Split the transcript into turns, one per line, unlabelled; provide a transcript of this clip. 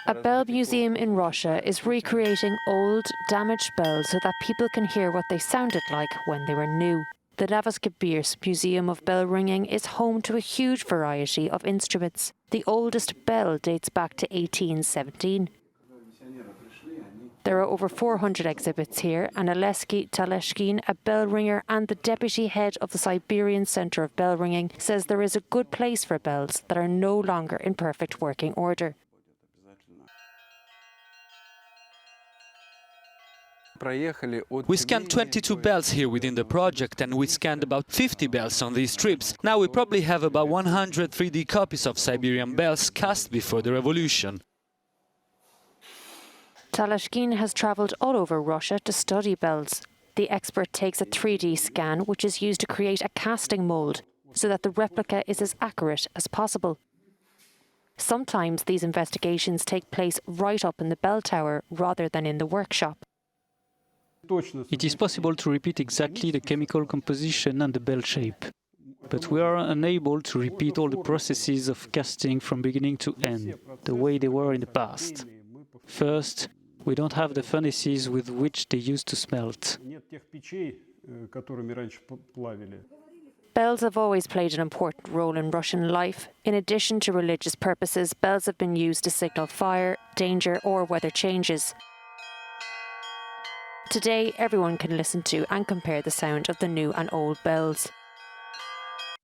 A bell museum in Russia is recreating old, damaged bells so that people can hear what they sounded like when they were new. The Novosibirsk Museum of Bell Ringing is home to a huge variety of instruments. The oldest bell dates back to 1817. There are over 400 exhibits here, and Alesky Taleshkin, a bell ringer and the deputy head of the Siberian Centre of Bell Ringing, says there is a good place for bells that are no longer in perfect working order.
We scanned 22 bells here within the project, and we scanned about 50 bells on these trips. Now we probably have about 100 3D copies of Siberian bells cast before the revolution.
Taleshkin has travelled all over Russia to study bells. The expert takes a 3D scan, which is used to create a casting mould, so that the replica is as accurate as possible. Sometimes these investigations take place right up in the bell tower rather than in the workshop.
It is possible to repeat exactly the chemical composition and the bell shape, but we are unable to repeat all the processes of casting from beginning to end, the way they were in the past. First, we don't have the furnaces with which they used to smelt.
Bells have always played an important role in Russian life. In addition to religious purposes, bells have been used to signal fire, danger, or weather changes. Today, everyone can listen to and compare the sound of the new and old bells.